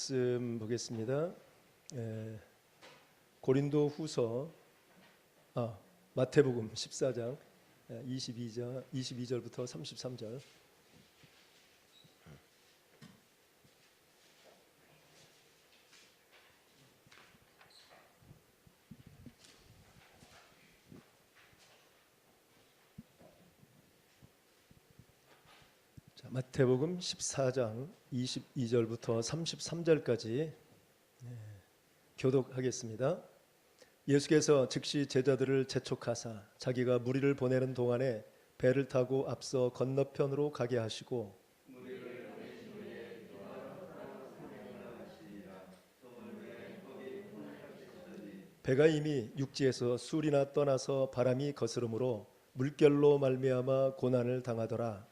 말씀 보겠습니다. 고린도 후서 마태복음 14장 22절부터 33절. 마태복음 14장 22절부터 33절까지 교독하겠습니다. 예수께서 즉시 제자들을 재촉하사 자기가 무리를 보내는 동안에 배를 타고 앞서 건너편으로 가게 하시고 배가 이미 육지에서 술이나 떠나서 바람이 거스르므로 물결로 말미암아 고난을 당하더라.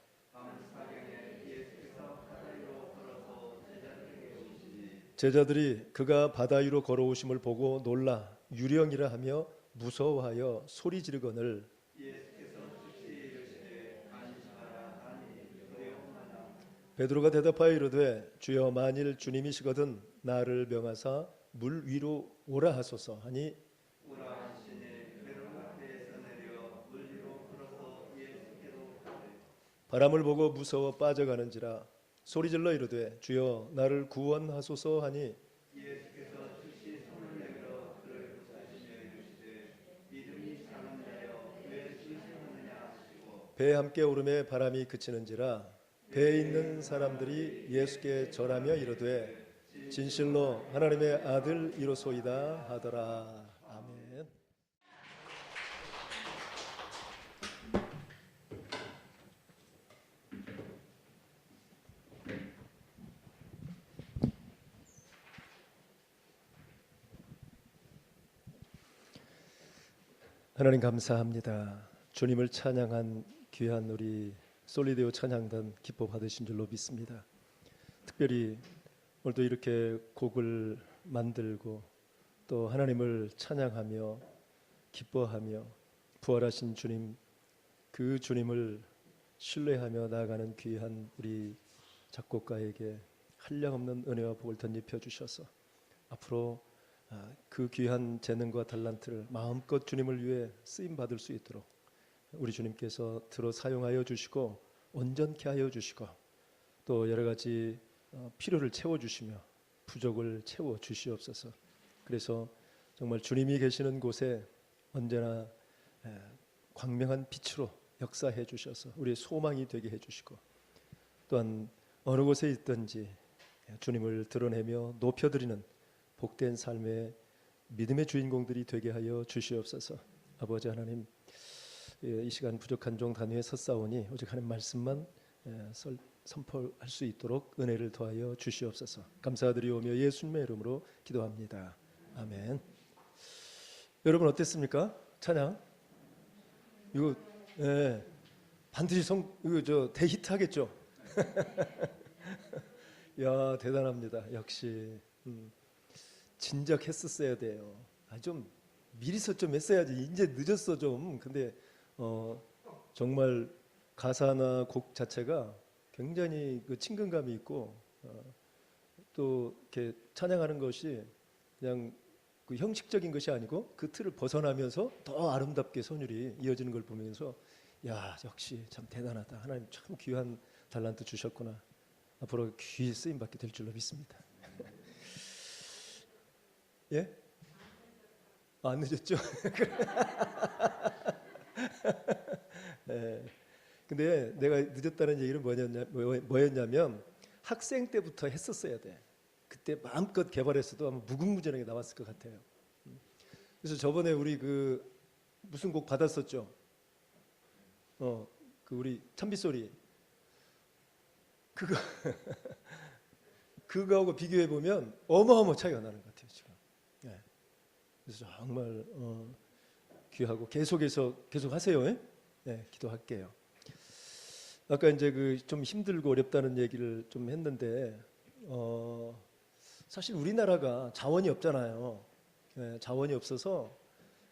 제자들이 그가 바다 위로 걸어오심을 보고 놀라 유령이라 하며 무서워하여 소리 지르거늘 베드로가 대답하여 이르되 주여 만일 주님이시거든 나를 명하사 물 위로 오라 하소서 하니 바람을 보고 무서워 빠져가는지라 소리질러 이르되 주여 나를 구원하소서 하니 예수께서 즉시 손을 내밀어 그를 붙드시며 이르시되 믿음이 작은 자여 왜 의심하느냐 하시고 배에 함께 오름에 바람이 그치는지라 배에 있는 사람들이 예수께 절하며 이르되 진실로 하나님의 아들이로소이다 하더라. 아멘. 하나님 감사합니다. 주님을 찬양한 귀한 우리 솔리데오 찬양단 기뻐 받으신 줄로 믿습니다. 특별히 오늘도 이렇게 곡을 만들고 또 하나님을 찬양하며 기뻐하며 부활하신 주님, 그 주님을 신뢰하며 나아가는 귀한 우리 작곡가에게 한량없는 은혜와 복을 덧입혀 주셔서 앞으로 그 귀한 재능과 달란트를 마음껏 주님을 위해 쓰임 받을 수 있도록 우리 주님께서 들어 사용하여 주시고 온전케 하여 주시고 또 여러 가지 필요를 채워 주시며 부족을 채워 주시옵소서. 그래서 정말 주님이 계시는 곳에 언제나 광명한 빛으로 역사해 주셔서 우리의 소망이 되게 해 주시고 또한 어느 곳에 있든지 주님을 드러내며 높여드리는 복된 삶의 믿음의 주인공들이 되게 하여 주시옵소서. 아버지 하나님, 이 시간 부족한 종 단위에 섰사오니 오직 하나님 말씀만 선포할 수 있도록 은혜를 더하여 주시옵소서. 감사드리오며 예수님의 이름으로 기도합니다. 아멘. 여러분 어땠습니까? 찬양? 이거 반드시 이거 대히트 하겠죠? 야, 대단합니다. 역시 진작 했었어야 돼요. 좀 미리서 좀 했어야지. 이제 늦었어 좀. 근데 정말 가사나 곡 자체가 굉장히 그 친근감이 있고 또 이렇게 찬양하는 것이 그냥 그 형식적인 것이 아니고 그 틀을 벗어나면서 더 아름답게 선율이 이어지는 걸 보면서 야, 역시 참 대단하다. 하나님 참 귀한 달란트 주셨구나. 앞으로 귀히 쓰임 받게 될 줄로 믿습니다. 예? 안 늦었죠? 네. 근데 내가 늦었다는 얘기는 뭐였냐면 학생 때부터 했었어야 돼. 그때 마음껏 개발했어도 아마 무궁무진하게 나왔을 것 같아요. 그래서 저번에 우리 그 무슨 곡 받았었죠? 그 우리 찬빗소리 그거하고 비교해 보면 어마어마 차이가 나는 것 같아요 지금. 네. 그래서 정말 귀하고 계속 하세요. 네, 기도할게요. 아까 이제 그 좀 힘들고 어렵다는 얘기를 좀 했는데 사실 우리나라가 자원이 없잖아요. 네, 자원이 없어서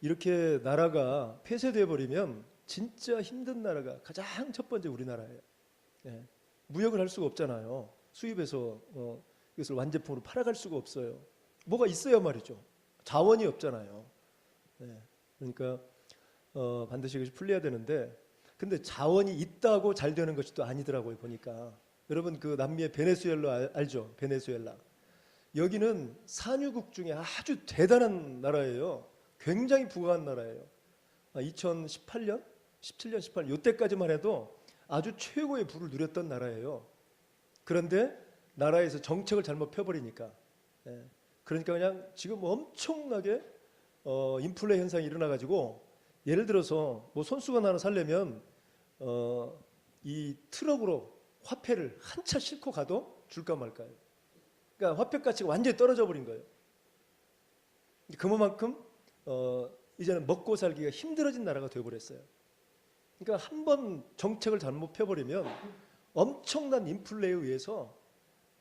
이렇게 나라가 폐쇄돼 버리면 진짜 힘든 나라가 가장 첫 번째 우리나라예요. 네, 무역을 할 수가 없잖아요. 수입해서 이것을 완제품으로 팔아갈 수가 없어요. 뭐가 있어야 말이죠. 자원이 없잖아요. 네. 그러니까 반드시 이것이 풀려야 되는데, 근데 자원이 있다고 잘 되는 것이 또 아니더라고요. 보니까 여러분 그 남미의 베네수엘라 알죠? 베네수엘라. 여기는 산유국 중에 아주 대단한 나라예요. 굉장히 부강한 나라예요. 2018년, 17년, 18년 이때까지만 해도 아주 최고의 부를 누렸던 나라예요. 그런데 나라에서 정책을 잘못 펴버리니까, 그러니까 그냥 지금 엄청나게 인플레 현상이 일어나가지고, 예를 들어서 뭐 손수건 하나 살려면 이 트럭으로 화폐를 한 차 싣고 가도 줄까 말까요. 그러니까 화폐 가치가 완전히 떨어져 버린 거예요. 그만큼 이제는 먹고 살기가 힘들어진 나라가 되어버렸어요. 그러니까 한번 정책을 잘못 펴버리면 엄청난 인플레에 의해서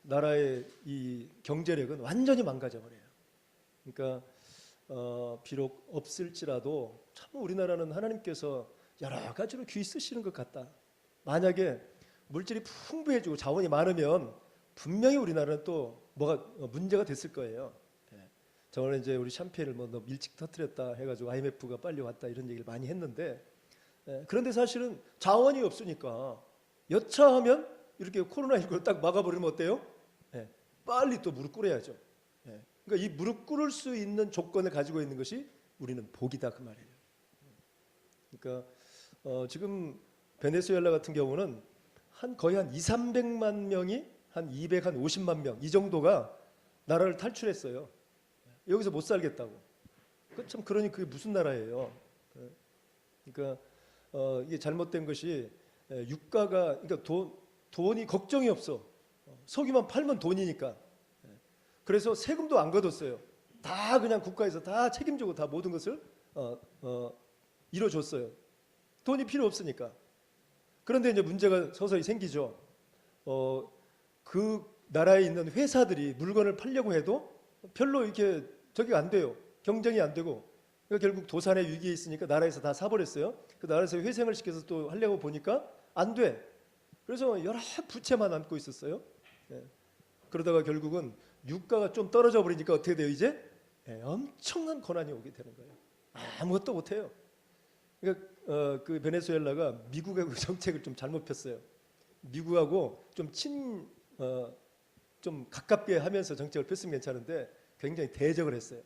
나라의 이 경제력은 완전히 망가져 버려요. 그러니까 비록 없을지라도 참 우리나라는 하나님께서 여러 가지로 귀 쓰시는 것 같다. 만약에 물질이 풍부해지고 자원이 많으면 분명히 우리나라는 또 뭐가 문제가 됐을 거예요. 저번에 이제 우리 샴페인을 뭐 너무 일찍 터뜨렸다 해가지고 IMF가 빨리 왔다 이런 얘기를 많이 했는데, 그런데 사실은 자원이 없으니까 여차하면 이렇게 코로나19를 딱 막아버리면 어때요? 빨리 또 무릎 꿇어야죠. 그러니까 이 무릎 꿇을 수 있는 조건을 가지고 있는 것이 우리는 복이다 그 말이에요. 그러니까 지금 베네수엘라 같은 경우는 거의 한 2, 300만 명이 한 200, 한 50만 명 이 정도가 나라를 탈출했어요. 여기서 못 살겠다고. 참 그러니 그게 무슨 나라예요? 그러니까 이게 잘못된 것이 유가가, 그러니까 돈이 걱정이 없어. 석유만 팔면 돈이니까. 그래서 세금도 안 걷었어요. 다 그냥 국가에서 다 책임지고 다 모든 것을 이뤄줬어요. 돈이 필요 없으니까. 그런데 이제 문제가 서서히 생기죠. 그 나라에 있는 회사들이 물건을 팔려고 해도 별로 이렇게 저기가 안 돼요. 경쟁이 안 되고. 그러니까 결국 도산의 위기에 있으니까 나라에서 다 사버렸어요. 그 나라에서 회생을 시켜서 또 하려고 보니까 안 돼. 그래서 여러 부채만 안고 있었어요. 그러다가 결국은 유가가 좀 떨어져 버리니까 어떻게 돼요 이제? 엄청난 고난이 오게 되는 거예요. 아무것도 못해요. 그러니까 그 베네수엘라가 미국의 정책을 좀 잘못 폈어요. 미국하고 좀 가깝게 하면서 정책을 폈으면 괜찮은데 굉장히 대적을 했어요.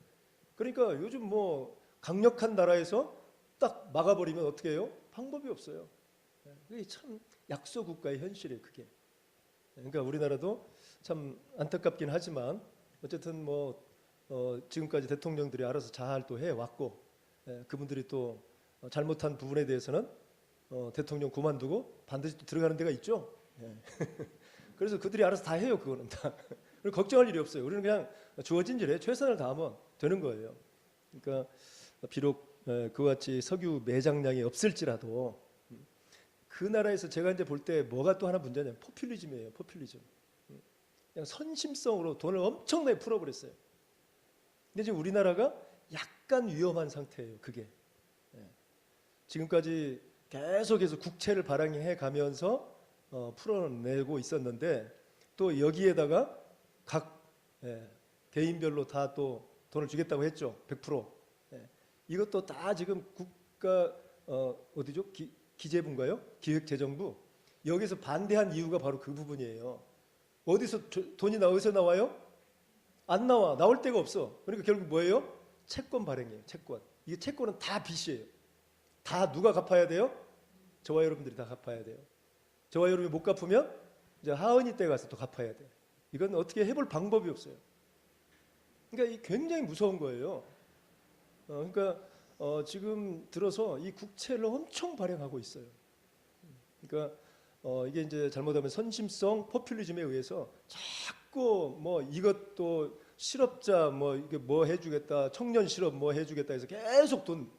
그러니까 요즘 뭐 강력한 나라에서 딱 막아버리면 어떻게 해요? 방법이 없어요. 그게 참 약소 국가의 현실이에요, 그게. 그러니까 우리나라도 참 안타깝긴 하지만 어쨌든 뭐 지금까지 대통령들이 알아서 잘 또 해왔고, 그분들이 또 잘못한 부분에 대해서는 대통령 그만두고 반드시 또 들어가는 데가 있죠. 그래서 그들이 알아서 다 해요, 그거는 다. 그리고 걱정할 일이 없어요. 우리는 그냥 주어진 일에 최선을 다하면 되는 거예요. 그러니까 비록 그와 같이 석유 매장량이 없을지라도 그 나라에서 제가 이제 볼 때 뭐가 또 하나 문제냐면 포퓰리즘이에요. 포퓰리즘. 그냥 선심성으로 돈을 엄청나게 풀어버렸어요. 근데 지금 우리나라가 약간 위험한 상태예요. 그게. 지금까지 계속해서 국채를 발행해 가면서 풀어내고 있었는데, 또 여기에다가 각 개인별로 다 또 돈을 주겠다고 했죠. 100%. 이것도 다 지금 국가 어디죠? 기재부인가요? 기획재정부. 여기서 반대한 이유가 바로 그 부분이에요. 어디서 돈이 어디서 나와요? 안 나와. 나올 데가 없어. 그러니까 결국 뭐예요? 채권 발행이에요. 채권. 이게 채권은 다 빚이에요. 다 누가 갚아야 돼요? 저와 여러분들이 다 갚아야 돼요. 저와 여러분이 못 갚으면 이제 하은이 때 가서 또 갚아야 돼. 이건 어떻게 해볼 방법이 없어요. 그러니까 이 굉장히 무서운 거예요. 그러니까 지금 들어서 이 국채를 엄청 발행하고 있어요. 그러니까 이게 이제 잘못하면 선심성 포퓰리즘에 의해서 자꾸 뭐 이것도 실업자 뭐 이게 뭐 해주겠다, 청년 실업 뭐 해주겠다 해서 계속 돈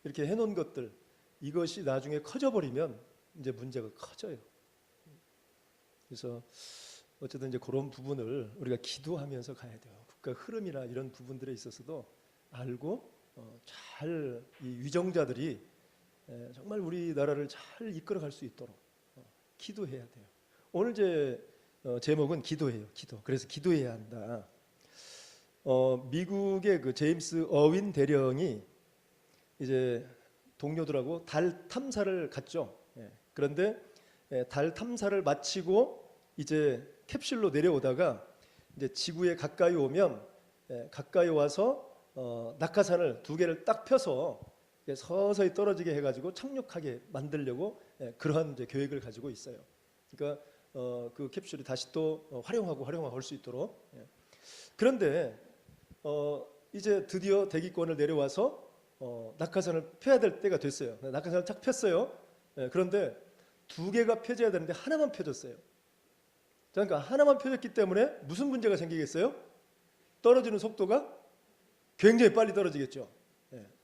이렇게 해놓은 것들, 이것이 나중에 커져버리면 이제 문제가 커져요. 그래서 어쨌든 이제 그런 부분을 우리가 기도하면서 가야 돼요. 국가 흐름이나 이런 부분들에 있어서도 알고 잘 이 위정자들이 정말 우리나라를 잘 이끌어갈 수 있도록 기도해야 돼요. 오늘 이제 제목은 기도예요. 기도. 그래서 기도해야 한다. 미국의 그 제임스 어윈 대령이 이제 동료들하고 달 탐사를 갔죠. 그런데 달 탐사를 마치고 이제 캡슐로 내려오다가 이제 지구에 가까이 오면 가까이 와서 낙하산을 두 개를 딱 펴서 서서히 떨어지게 해가지고 착륙하게 만들려고 그러한 이제 계획을 가지고 있어요. 그러니까 그 캡슐이 다시 또 활용하고 할 수 있도록. 그런데 이제 드디어 대기권을 내려와서 낙하산을 펴야 될 때가 됐어요. 낙하산을 딱 폈어요. 그런데 두 개가 펴져야 되는데 하나만 펴졌어요. 그러니까 하나만 펴졌기 때문에 무슨 문제가 생기겠어요? 떨어지는 속도가 굉장히 빨리 떨어지겠죠.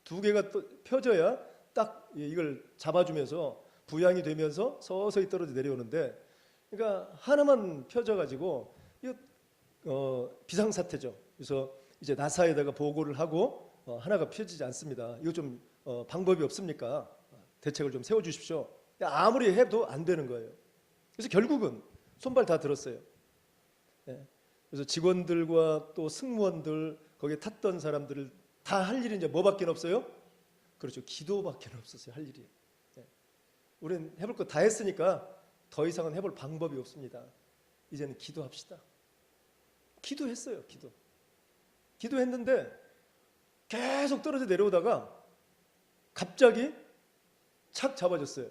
두 개가 또 펴져야 딱 이걸 잡아주면서 부양이 되면서 서서히 떨어져 내려오는데, 그러니까 하나만 펴져가지고 이거 비상사태죠. 그래서 이제 나사에다가 보고를 하고 하나가 펴지지 않습니다. 이거 좀 방법이 없습니까? 대책을 좀 세워주십시오. 아무리 해도 안 되는 거예요. 그래서 결국은 손발 다 들었어요. 그래서 직원들과 또 승무원들, 거기에 탔던 사람들을 다 할 일이 이제 뭐밖에 없어요? 그렇죠. 기도밖에 없었어요. 할 일이. 우리는 해볼 거 다 했으니까 더 이상은 해볼 방법이 없습니다. 이제는 기도합시다. 기도했어요. 기도했는데 계속 떨어져 내려오다가 갑자기 착 잡아줬어요.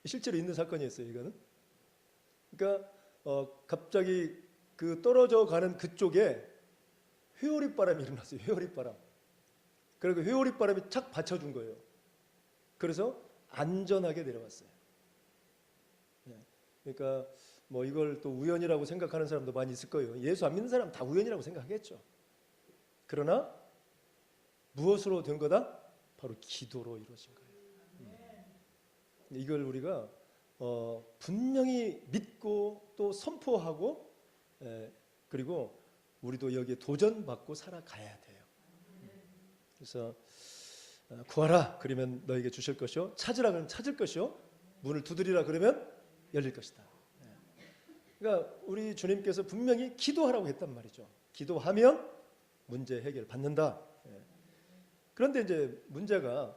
실제로 있는 사건이었어요. 이거는. 그러니까 갑자기 그 떨어져 가는 그쪽에 회오리바람이 일어났어요. 회오리바람. 그리고 회오리바람이 착 받쳐준 거예요. 그래서 안전하게 내려왔어요. 그러니까 뭐 이걸 또 우연이라고 생각하는 사람도 많이 있을 거예요. 예수 안 믿는 사람 다 우연이라고 생각하겠죠. 그러나 무엇으로 된 거다? 바로 기도로 이루어진 거예요. 이걸 우리가 분명히 믿고 또 선포하고, 그리고 우리도 여기에 도전받고 살아가야 돼요. 그래서 구하라 그러면 너에게 주실 것이요, 찾으라 그러면 찾을 것이요, 문을 두드리라 그러면 열릴 것이다. 그러니까 우리 주님께서 분명히 기도하라고 했단 말이죠. 기도하면 문제 해결 받는다. 그런데 이제 문제가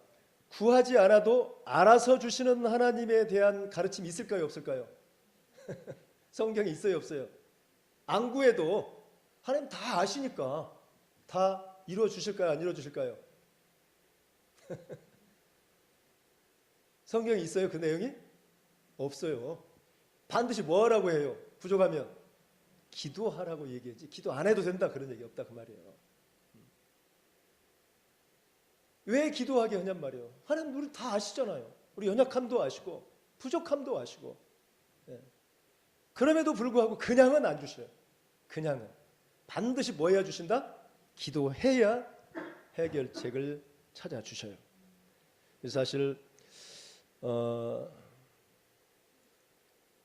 구하지 않아도 알아서 주시는 하나님에 대한 가르침이 있을까요, 없을까요? 성경에 있어요, 없어요? 안 구해도 하나님 다 아시니까 다 이루어 주실까요, 안 이루어 주실까요? 성경에 있어요, 그 내용이? 없어요. 반드시 뭐 하라고 해요? 부족하면 기도하라고 얘기하지, 기도 안 해도 된다 그런 얘기 없다 그 말이에요. 왜 기도하게 하냔 말이에요. 하나님 우리 다 아시잖아요. 우리 연약함도 아시고 부족함도 아시고. 그럼에도 불구하고 그냥은 안 주셔요. 그냥은 반드시 뭐 해야 주신다? 기도해야 해결책을 찾아주셔요. 그래서 사실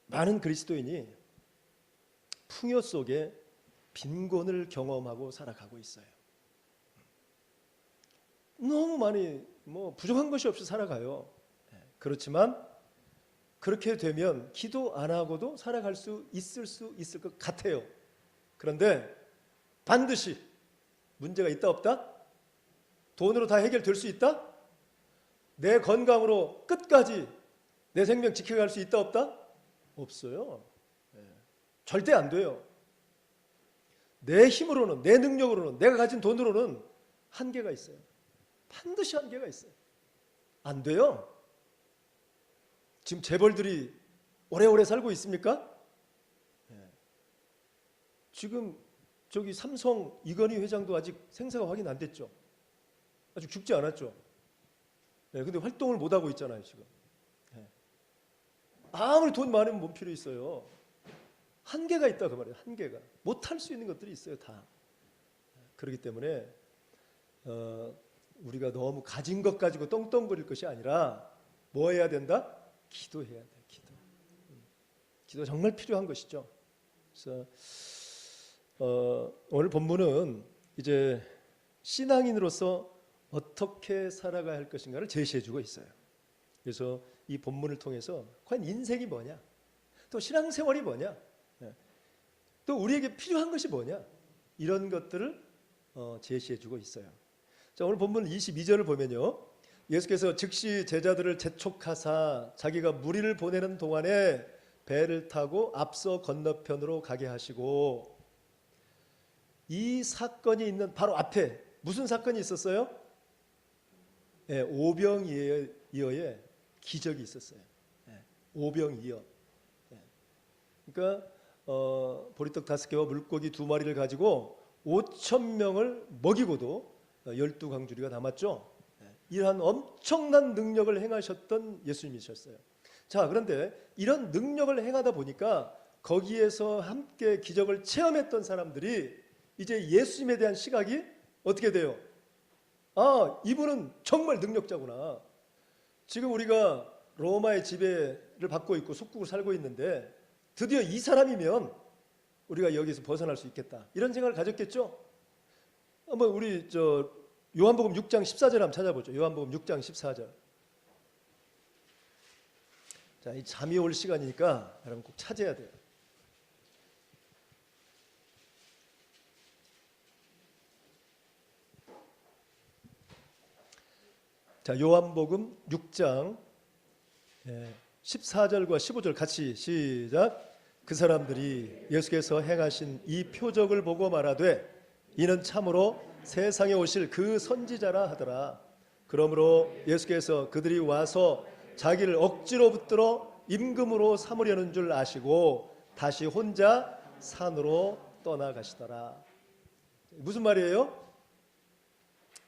많은 그리스도인이 풍요 속에 빈곤을 경험하고 살아가고 있어요. 너무 많이 뭐 부족한 것이 없이 살아가요. 그렇지만 그렇게 되면 기도 안 하고도 살아갈 수 있을 것 같아요. 그런데 반드시 문제가 있다 없다? 돈으로 다 해결될 수 있다? 내 건강으로 끝까지 내 생명 지켜갈 수 있다 없다? 없어요. 절대 안 돼요. 내 힘으로는, 내 능력으로는, 내가 가진 돈으로는 한계가 있어요. 반드시 한계가 있어요. 안 돼요. 지금 재벌들이 오래오래 살고 있습니까? 지금 저기 삼성 이건희 회장도 아직 생사가 확인 안 됐죠. 아직 죽지 않았죠. 근데 활동을 못 하고 있잖아요, 지금. 아무리 돈 많으면 뭔 필요 있어요. 한계가 있다 그 말이에요. 한계가. 못 할 수 있는 것들이 있어요, 다. 그렇기 때문에 우리가 너무 가진 것 가지고 떵떵거릴 것이 아니라 뭐 해야 된다? 기도해야 돼. 기도 정말 필요한 것이죠. 그래서 오늘 본문은 이제 신앙인으로서 어떻게 살아가야 할 것인가를 제시해주고 있어요. 그래서 이 본문을 통해서 과연 인생이 뭐냐? 또 신앙생활이 뭐냐? 또 우리에게 필요한 것이 뭐냐? 이런 것들을 제시해주고 있어요. 자, 오늘 본문 22절을 보면요, 예수께서 즉시 제자들을 재촉하사 자기가 무리를 보내는 동안에 배를 타고 앞서 건너편으로 가게 하시고, 이 사건이 있는 바로 앞에 무슨 사건이 있었어요? 오병이어의 기적이 있었어요. 오병이어. 그러니까 보리떡 5개와 물고기 2마리를 가지고 5,000명을 먹이고도 12광주리가 남았죠. 이러한 엄청난 능력을 행하셨던 예수님이셨어요. 자, 그런데 이런 능력을 행하다 보니까 거기에서 함께 기적을 체험했던 사람들이 이제 예수님에 대한 시각이 어떻게 돼요? 아, 이분은 정말 능력자구나. 지금 우리가 로마의 지배를 받고 있고 속국을 살고 있는데 드디어 이 사람이면 우리가 여기서 벗어날 수 있겠다, 이런 생각을 가졌겠죠. 한번 우리 요한복음 6장 14절 한번 찾아보죠. 요한복음 6장 14절. 자, 이 잠이 올 시간이니까 여러분 꼭 찾아야 돼요. 자, 요한복음 6장 14절과 15절 같이 시작. 그 사람들이 예수께서 행하신 이 표적을 보고 말하되 이는 참으로 세상에 오실 그 선지자라 하더라. 그러므로 예수께서 그들이 와서 자기를 억지로 붙들어 임금으로 삼으려는 줄 아시고 다시 혼자 산으로 떠나가시더라. 무슨 말이에요?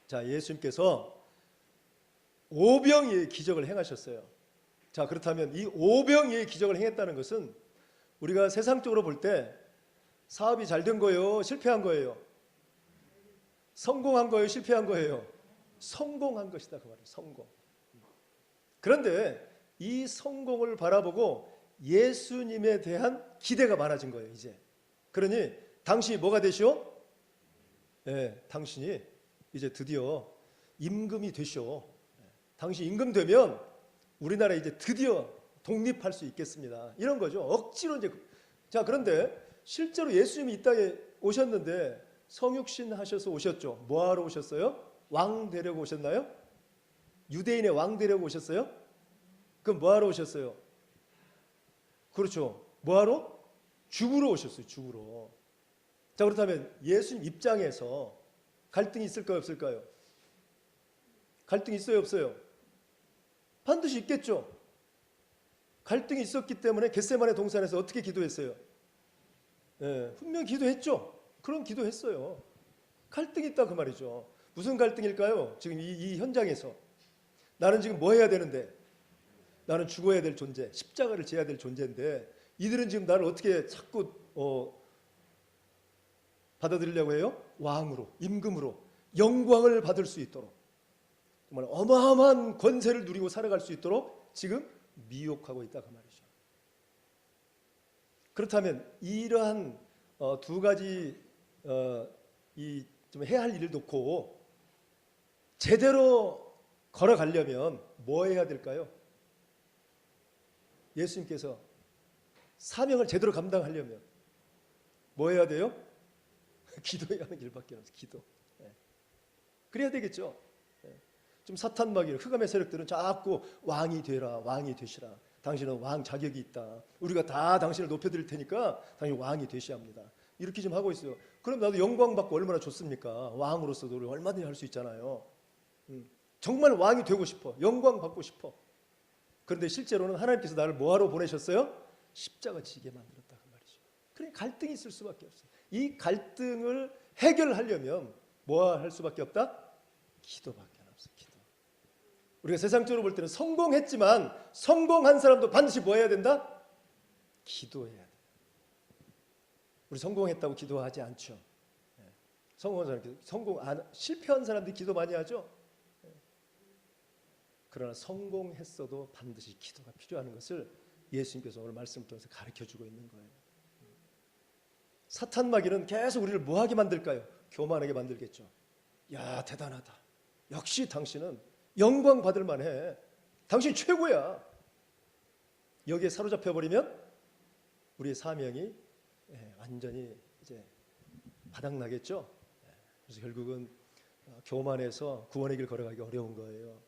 자, 예수님께서 오병이의 기적을 행하셨어요. 자, 그렇다면 이 오병이의 기적을 행했다는 것은 우리가 세상적으로 볼 때 사업이 잘 된 거예요? 실패한 거예요? 성공한 거예요? 실패한 거예요? 성공한 것이다, 그 말이에요. 성공. 그런데 이 성공을 바라보고 예수님에 대한 기대가 많아진 거예요, 이제. 그러니 당신이 뭐가 되시오? 당신이 이제 드디어 임금이 되시오. 당신 임금 되면 우리나라 이제 드디어 독립할 수 있겠습니다, 이런 거죠. 억지로 이제. 자, 그런데 실제로 예수님이 이 땅에 오셨는데 성육신 하셔서 오셨죠. 뭐하러 오셨어요? 왕 되려고 오셨나요? 유대인의 왕 되려고 오셨어요? 그럼 뭐하러 오셨어요? 그렇죠. 뭐하러? 죽으러 오셨어요. 죽으러. 자, 그렇다면 예수님 입장에서 갈등이 있을까요? 없을까요? 갈등이 있어요? 없어요? 반드시 있겠죠. 갈등이 있었기 때문에 겟세마네 동산에서 어떻게 기도했어요? 분명히 기도했죠. 그런 기도했어요. 갈등이 있다, 그 말이죠. 무슨 갈등일까요? 지금 이 현장에서 나는 지금 뭐 해야 되는데, 나는 죽어야 될 존재, 십자가를 져야 될 존재인데 이들은 지금 나를 어떻게 자꾸 받아들이려고 해요? 왕으로, 임금으로 영광을 받을 수 있도록, 정말 어마어마한 권세를 누리고 살아갈 수 있도록 지금 미혹하고 있다, 그 말이죠. 그렇다면 이러한 두 가지 좀 해야 할 일을 놓고 제대로 걸어가려면 뭐 해야 될까요? 예수님께서 사명을 제대로 감당하려면 뭐 해야 돼요? 기도해야 하는 일밖에 없어요. 기도. 그래야 되겠죠. 좀 사탄마귀, 흑암의 세력들은 자꾸 왕이 되라, 왕이 되시라, 당신은 왕 자격이 있다, 우리가 다 당신을 높여드릴 테니까 당신 왕이 되셔야 합니다, 이렇게 좀 하고 있어요. 그럼 나도 영광 받고 얼마나 좋습니까? 왕으로서도 우리 얼마든지 할 수 있잖아요. 정말 왕이 되고 싶어, 영광 받고 싶어. 그런데 실제로는 하나님께서 나를 뭐하러 보내셨어요? 십자가 지게 만들었다, 그 말이죠. 그러니 갈등이 있을 수밖에 없어요. 이 갈등을 해결하려면 뭐 할 수밖에 없다? 기도밖에 없어요. 기도. 우리가 세상적으로 볼 때는 성공했지만 성공한 사람도 반드시 뭐 해야 된다? 기도해야 돼. 우리 성공했다고 기도하지 않죠. 성공한 사람, 실패한 사람들이 기도 많이 하죠. 그러나 성공했어도 반드시 기도가 필요한 것을 예수님께서 오늘 말씀을 통해서 가르쳐주고 있는 거예요. 사탄마귀는 계속 우리를 뭐하게 만들까요? 교만하게 만들겠죠. 야, 대단하다, 역시 당신은 영광 받을 만해, 당신 최고야. 여기에 사로잡혀버리면 우리의 사명이 완전히 이제 바닥나겠죠. 그래서 결국은 교만해서 구원의 길 걸어가기 어려운 거예요.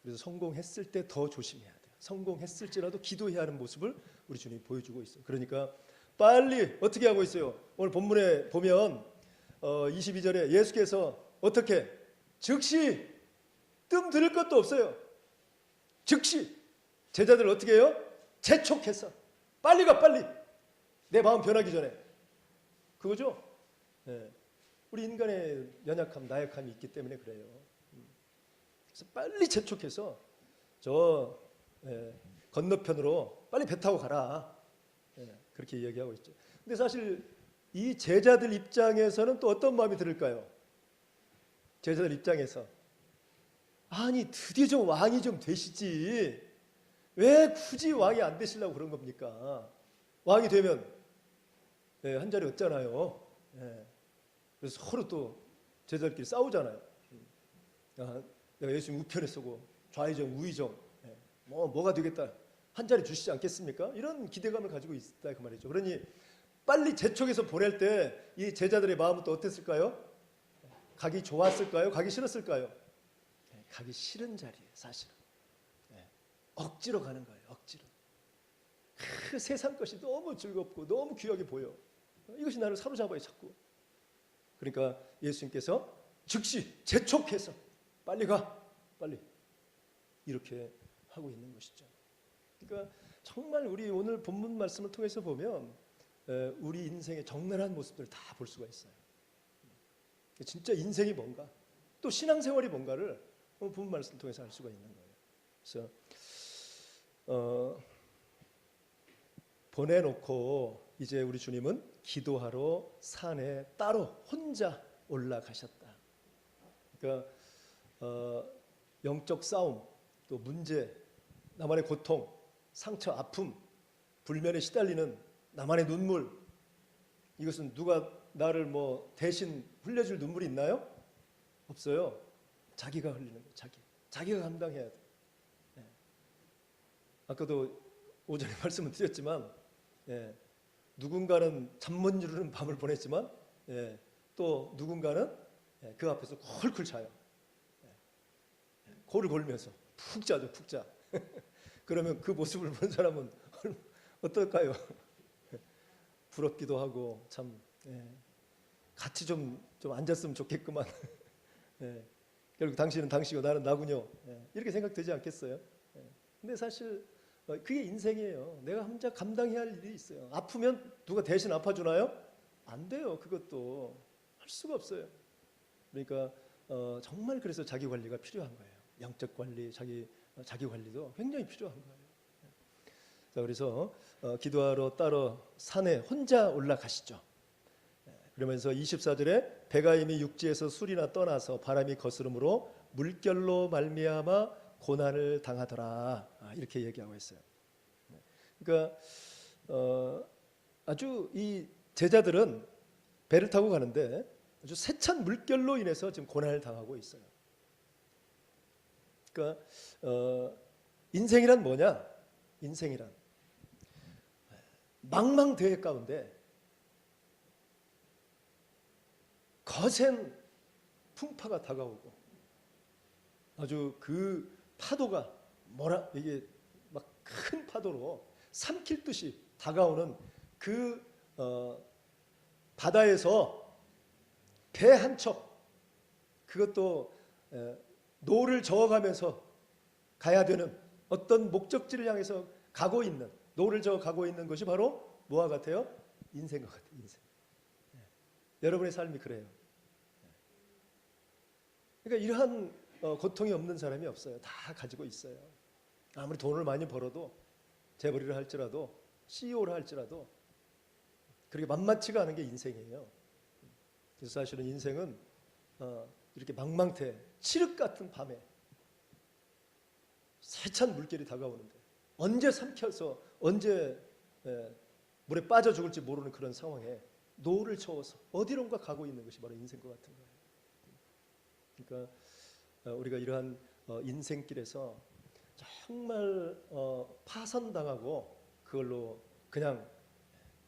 그래서 성공했을 때 더 조심해야 돼요. 성공했을지라도 기도해야 하는 모습을 우리 주님이 보여주고 있어요. 그러니까 빨리 어떻게 하고 있어요? 오늘 본문에 보면 22절에 예수께서 어떻게 즉시 뜸 들일 것도 없어요. 즉시 제자들을 어떻게 해요? 재촉해서 빨리 가, 빨리. 내 마음 변하기 전에. 그거죠? 우리 인간의 연약함, 나약함이 있기 때문에 그래요. 그래서 빨리 재촉해서 저 건너편으로 빨리 배 타고 가라. 그렇게 이야기하고 있죠. 근데 사실 이 제자들 입장에서는 또 어떤 마음이 들을까요? 제자들 입장에서 아니 드디어 좀 왕이 좀 되시지 왜 굳이 왕이 안 되시려고 그런 겁니까? 왕이 되면 한 자리 얻잖아요. 그래서 서로 또 제자들끼리 싸우잖아요. 내가 예수님 우편에 서고 좌의정 우의정 뭐가 되겠다 한 자리 주시지 않겠습니까? 이런 기대감을 가지고 있다 그 말이죠. 그러니 빨리 재촉해서 보낼 때 이 제자들의 마음은 또 어땠을까요? 가기 좋았을까요? 가기 싫었을까요? 가기 싫은 자리예요, 사실은. 억지로 가는 거예요, 억지로. 그 세상 것이 너무 즐겁고 너무 귀하게 보여. 이것이 나를 사로잡아요, 자꾸. 그러니까 예수님께서 즉시 재촉해서 빨리 가, 빨리. 이렇게 하고 있는 것이죠. 그러니까 정말 우리 오늘 본문 말씀을 통해서 보면 우리 인생의 적나라한 모습들을 다 볼 수가 있어요. 진짜 인생이 뭔가, 또 신앙생활이 뭔가를 본문 말씀을 통해서 알 수가 있는 거예요. 그래서 보내놓고 이제 우리 주님은 기도하러 산에 따로 혼자 올라가셨다. 그러니까 영적 싸움, 또 문제, 나만의 고통, 상처, 아픔, 불면에 시달리는 나만의 눈물, 이것은 누가 나를 뭐 대신 흘려줄 눈물이 있나요? 없어요. 자기가 흘리는 거예요. 자기가 감당해야 돼. 아까도 오전에 말씀을 드렸지만 누군가는 잠 못 이루는 밤을 보냈지만 또 누군가는 그 앞에서 쿨쿨 자요. 코를 골면서 푹 자죠, 푹 자. 그러면 그 모습을 본 사람은 어떨까요? 부럽기도 하고 참 같이 좀 앉았으면 좋겠구만. 결국 당신은 당시고 나는 나군요. 이렇게 생각되지 않겠어요? 근데 사실 그게 인생이에요. 내가 혼자 감당해야 할 일이 있어요. 아프면 누가 대신 아파주나요? 안 돼요. 그것도 할 수가 없어요. 그러니까 정말 그래서 자기 관리가 필요한 거예요. 영적 관리, 자기 관리도 굉장히 필요한 거예요. 자, 그래서 기도하러 따로 산에 혼자 올라가시죠. 그러면서 24절에 배가 이미 육지에서 술이나 떠나서 바람이 거스름으로 물결로 말미암아 고난을 당하더라. 이렇게 얘기하고 있어요. 그러니까 아주 이 제자들은 배를 타고 가는데 아주 세찬 물결로 인해서 지금 고난을 당하고 있어요. 그러니까 인생이란 뭐냐? 인생이란 망망대해 가운데 거센 풍파가 다가오고 아주 그 파도가 이게 막 큰 파도로 삼킬 듯이 다가오는 그 바다에서 배 한 척, 그것도 노를 저어가면서 가야 되는 어떤 목적지를 향해서 가고 있는, 노를 저어 가고 있는 것이 바로 뭐와 같아요? 인생과 같아요. 인생. 여러분의 삶이 그래요. 그러니까 이러한 고통이 없는 사람이 없어요. 다 가지고 있어요. 아무리 돈을 많이 벌어도, 재벌이라 할지라도, CEO라 할지라도 그렇게 만만치가 않은 게 인생이에요. 그래서 사실은 인생은 이렇게 망망대 칠흑 같은 밤에 세찬 물결이 다가오는데 언제 삼켜서 언제 물에 빠져 죽을지 모르는 그런 상황에 노를 저어서 어디론가 가고 있는 것이 바로 인생과 같은 거예요. 그러니까 우리가 이러한 인생길에서 정말 파산당하고 그걸로 그냥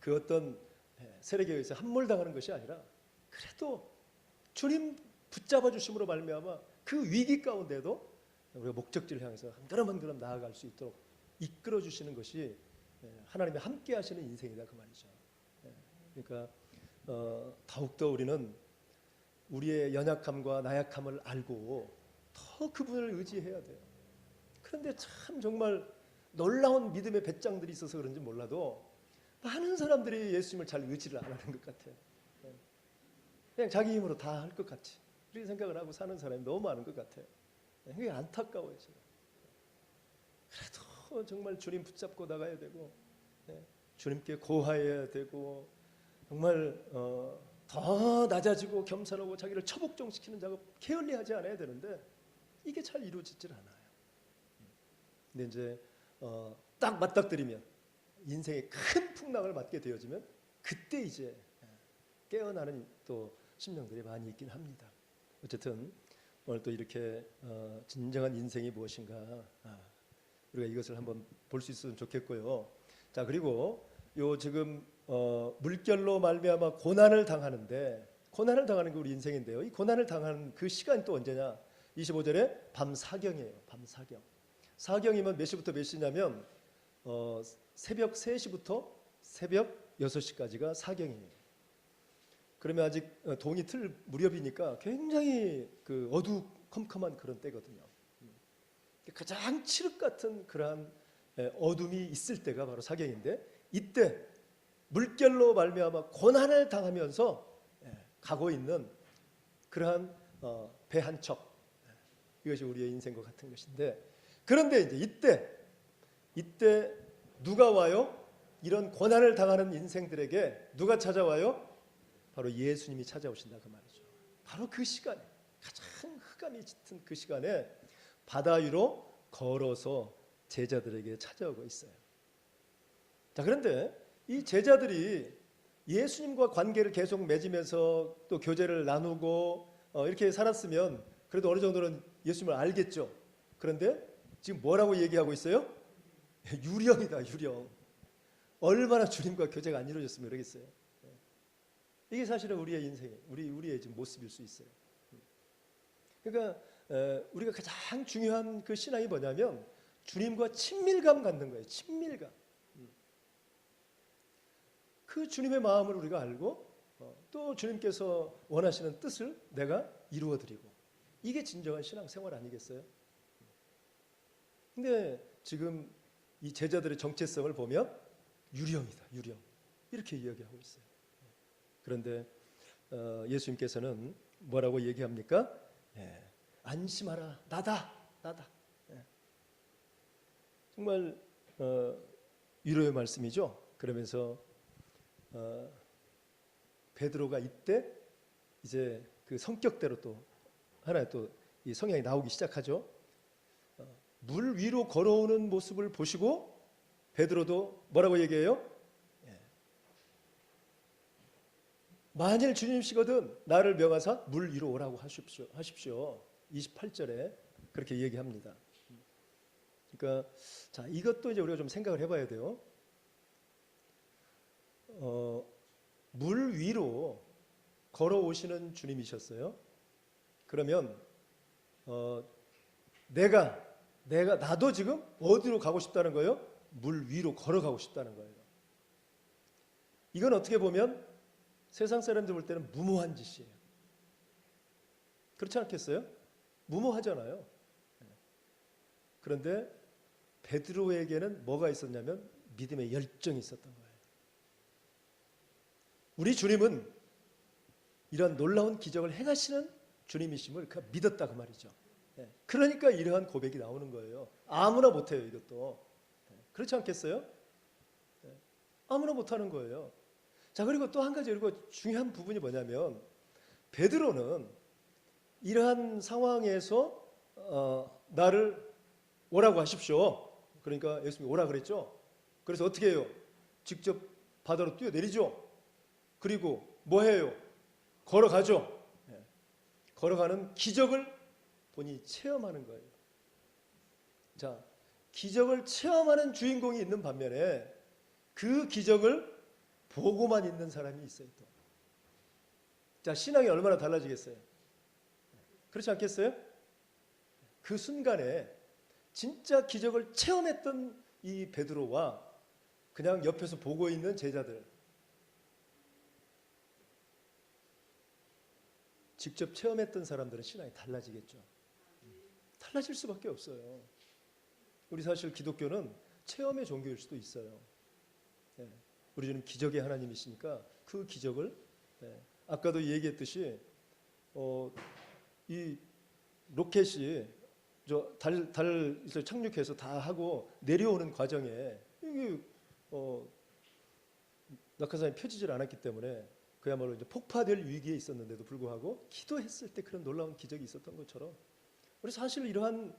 그 어떤 세력에 의해서 함몰당하는 것이 아니라 그래도 주님 붙잡아 주심으로 말미암아 그 위기 가운데도 우리가 목적지를 향해서 한 걸음 한 걸음 나아갈 수 있도록 이끌어 주시는 것이 하나님이 함께 하시는 인생이다 그 말이죠. 그러니까 더욱더 우리는 우리의 연약함과 나약함을 알고 더 그분을 의지해야 돼요. 그런데 참 정말 놀라운 믿음의 배짱들이 있어서 그런지 몰라도 많은 사람들이 예수님을 잘 의지를 안 하는 것 같아요. 그냥 자기 힘으로 다 할 것 같이 이렇게 생각을 하고 사는 사람이 너무 많은 것 같아요. 그게 안타까워요. 제가. 그래도 정말 주님 붙잡고 나가야 되고 주님께 고하해야 되고 정말 더 낮아지고 겸손하고 자기를 처복종시키는 작업 게을리하지 않아야 되는데 이게 잘 이루어지질 않아요. 근데 이제 딱 맞닥뜨리면 인생의 큰 풍랑을 맞게 되어지면 그때 이제 깨어나는 또 심령들이 많이 있긴 합니다. 어쨌든 오늘 또 이렇게 진정한 인생이 무엇인가 우리가 이것을 한번 볼 수 있으면 좋겠고요. 자, 그리고 요 지금 물결로 말미암아 고난을 당하는데 고난을 당하는 게 우리 인생인데요. 이 고난을 당하는 그 시간이 또 언제냐? 25절에 밤 사경이에요. 밤 사경. 사경이면 몇 시부터 몇 시냐면 새벽 3시부터 새벽 6시까지가 사경이에요. 그러면 아직 동이 틀 무렵이니까 굉장히 그 어두컴컴한 그런 때거든요. 가장 칠흑 같은 그러한 어둠이 있을 때가 바로 사경인데 이때 물결로 말미암아 고난을 당하면서 가고 있는 그러한 배 한 척, 이것이 우리의 인생과 같은 것인데 그런데 이제 이때 누가 와요? 이런 고난을 당하는 인생들에게 누가 찾아와요? 바로 예수님이 찾아오신다 그 말이죠. 바로 그 시간에 가장 흑암이 짙은 그 시간에 바다 위로 걸어서 제자들에게 찾아오고 있어요. 자, 그런데 이 제자들이 예수님과 관계를 계속 맺으면서 또 교제를 나누고 이렇게 살았으면 그래도 어느 정도는 예수님을 알겠죠. 그런데 지금 뭐라고 얘기하고 있어요? 유령이다, 유령. 얼마나 주님과 교제가 안 이루어졌으면 그러겠어요. 이게 사실은 우리의 인생, 우리의 지금 모습일 수 있어요. 그러니까 우리가 가장 중요한 그 신앙이 뭐냐면 주님과 친밀감 갖는 거예요. 친밀감. 그 주님의 마음을 우리가 알고 또 주님께서 원하시는 뜻을 내가 이루어드리고 이게 진정한 신앙생활 아니겠어요? 근데 지금 이 제자들의 정체성을 보면 유령이다, 유령. 이렇게 이야기하고 있어요. 그런데 예수님께서는 뭐라고 얘기합니까? 안심하라, 나다. 정말 위로의 말씀이죠. 그러면서 베드로가 이때 이제 그 성격대로 또 하나의 또 이 성향이 나오기 시작하죠. 물 위로 걸어오는 모습을 보시고 베드로도 뭐라고 얘기해요? 만일 주님이시거든 나를 명하사 물 위로 오라고 하십시오. 28절에 그렇게 얘기합니다. 그러니까 자, 이것도 이제 우리가 좀 생각을 해봐야 돼요. 물 위로 걸어오시는 주님이셨어요. 그러면 나도 지금 어디로 가고 싶다는 거예요? 물 위로 걸어가고 싶다는 거예요. 이건 어떻게 보면 세상 사람들 볼 때는 무모한 짓이에요. 그렇지 않겠어요? 무모하잖아요. 그런데 베드로에게는 뭐가 있었냐면 믿음의 열정이 있었던 거예요. 우리 주님은 이런 놀라운 기적을 행하시는 주님이심을 그가 믿었다 그 말이죠. 그러니까 이러한 고백이 나오는 거예요. 아무나 못해요 이것도. 그렇지 않겠어요? 아무나 못하는 거예요. 자, 그리고 또 한 가지 그리고 중요한 부분이 뭐냐면 베드로는 이러한 상황에서 나를 오라고 하십시오. 그러니까 예수님이 오라 그랬죠. 그래서 어떻게 해요? 직접 바다로 뛰어내리죠. 그리고 뭐 해요? 걸어가죠. 걸어가는 기적을 본인이 체험하는 거예요. 자, 기적을 체험하는 주인공이 있는 반면에 그 기적을 보고만 있는 사람이 있어요. 또. 자, 신앙이 얼마나 달라지겠어요? 그렇지 않겠어요? 그 순간에 진짜 기적을 체험했던 이 베드로와 그냥 옆에서 보고 있는 제자들, 직접 체험했던 사람들은 신앙이 달라지겠죠. 달라질 수밖에 없어요. 우리 사실 기독교는 체험의 종교일 수도 있어요. 우리 주님 기적의 하나님이시니까 그 기적을, 아까도 얘기했듯이 이 로켓이 달 착륙해서 다 하고 내려오는 과정에 이게 낙하산이 펴지질 않았기 때문에 그야말로 이제 폭파될 위기에 있었는데도 불구하고 기도했을 때 그런 놀라운 기적이 있었던 것처럼 우리 사실 이러한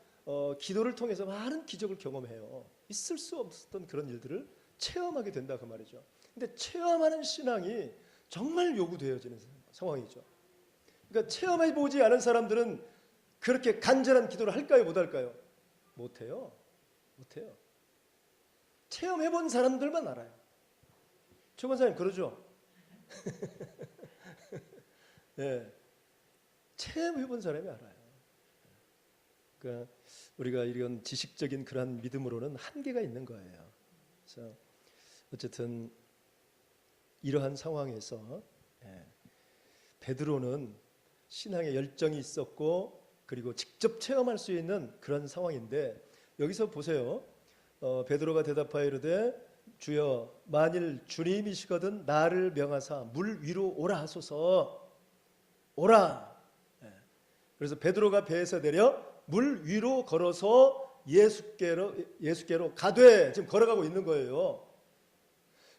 기도를 통해서 많은 기적을 경험해요. 있을 수 없었던 그런 일들을 체험하게 된다 그 말이죠. 근데 체험하는 신앙이 정말 요구되어지는 상황이죠. 그러니까 체험해보지 않은 사람들은 그렇게 간절한 기도를 할까요? 못할까요? 못해요. 못해요. 체험해본 사람들만 알아요. 최 권사님 그러죠? 네. 체험해본 사람이 알아요. 그러니까 우리가 이런 지식적인 그러한 믿음으로는 한계가 있는 거예요. 그래서 어쨌든 이러한 상황에서 베드로는 신앙에 열정이 있었고 그리고 직접 체험할 수 있는 그런 상황인데 여기서 보세요. 베드로가 대답하여 이르되 주여 만일 주님이시거든 나를 명하사 물 위로 오라 하소서. 오라. 그래서 베드로가 배에서 내려 물 위로 걸어서 예수께로 가되 지금 걸어가고 있는 거예요.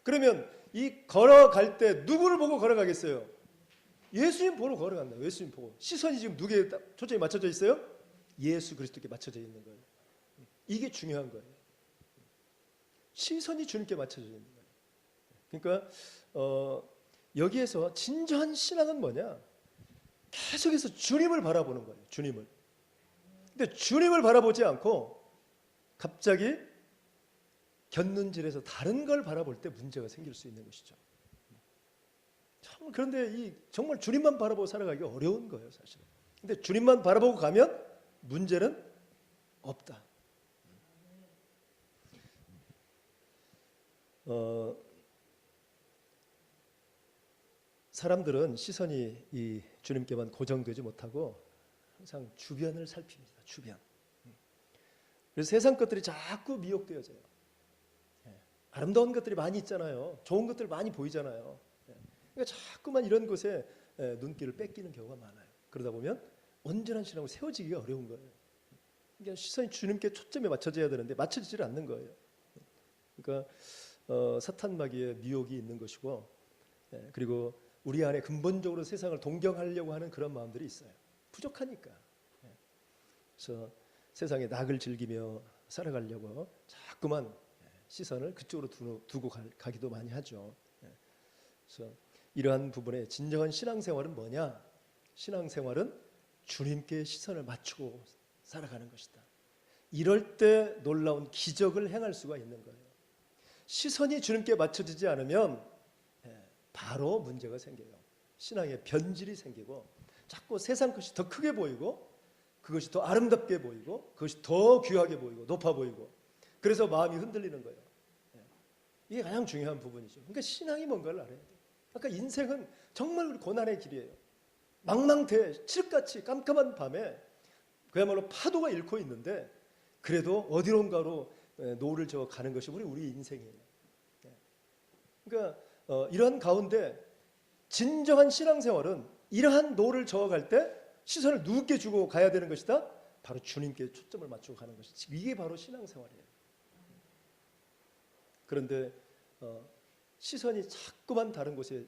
그러면 이 걸어갈 때 누구를 보고 걸어가겠어요? 예수님 보고 걸어간다. 예수님 보고. 시선이 지금 누구에 초점이 맞춰져 있어요? 예수 그리스도께 맞춰져 있는 거예요. 이게 중요한 거예요. 시선이 주님께 맞춰져 있는 거예요. 그러니까 여기에서 진정한 신앙은 뭐냐? 계속해서 주님을 바라보는 거예요. 주님을. 근데 주님을 바라보지 않고 갑자기 곁눈질에서 다른 걸 바라볼 때 문제가 생길 수 있는 것이죠. 그런데 정말 주님만 바라보고 살아가기가 어려운 거예요, 사실은. 근데 주님만 바라보고 가면 문제는 없다. 사람들은 시선이 이 주님께만 고정되지 못하고 항상 주변을 살핍니다. 주변. 그래서 세상 것들이 자꾸 미혹되어져요. 아름다운 것들이 많이 있잖아요. 좋은 것들 많이 보이잖아요. 그러니까 자꾸만 이런 곳에 눈길을 뺏기는 경우가 많아요. 그러다 보면 온전한 신앙으로 세워지기가 어려운 거예요. 그러니까 시선이 주님께 초점에 맞춰져야 되는데 맞춰지질 않는 거예요. 그러니까 사탄 마귀의 미혹이 있는 것이고 그리고 우리 안에 근본적으로 세상을 동경하려고 하는 그런 마음들이 있어요. 부족하니까. 그래서 세상에 낙을 즐기며 살아가려고 자꾸만 시선을 그쪽으로 두고 가기도 많이 하죠. 그래서 이러한 부분에 진정한 신앙생활은 뭐냐? 신앙생활은 주님께 시선을 맞추고 살아가는 것이다. 이럴 때 놀라운 기적을 행할 수가 있는 거예요. 시선이 주님께 맞춰지지 않으면 바로 문제가 생겨요. 신앙에 변질이 생기고 자꾸 세상 것이 더 크게 보이고 그것이 더 아름답게 보이고 그것이 더 귀하게 보이고 높아 보이고 그래서 마음이 흔들리는 거예요. 이게 가장 중요한 부분이죠. 그러니까 신앙이 뭔가를 알아야 돼요. 그러니까 인생은 정말 우리 고난의 길이에요. 망망대해 칠흑같이 깜깜한 밤에 그야말로 파도가 일고 있는데 그래도 어디론가로 노를 저어 가는 것이 우리 인생이에요. 그러니까 이러한 가운데 진정한 신앙생활은 이러한 노를 저어갈 때 시선을 누구께 주고 가야 되는 것이다? 바로 주님께 초점을 맞추고 가는 것이지. 이게 바로 신앙생활이에요. 그런데 시선이 자꾸만 다른 곳에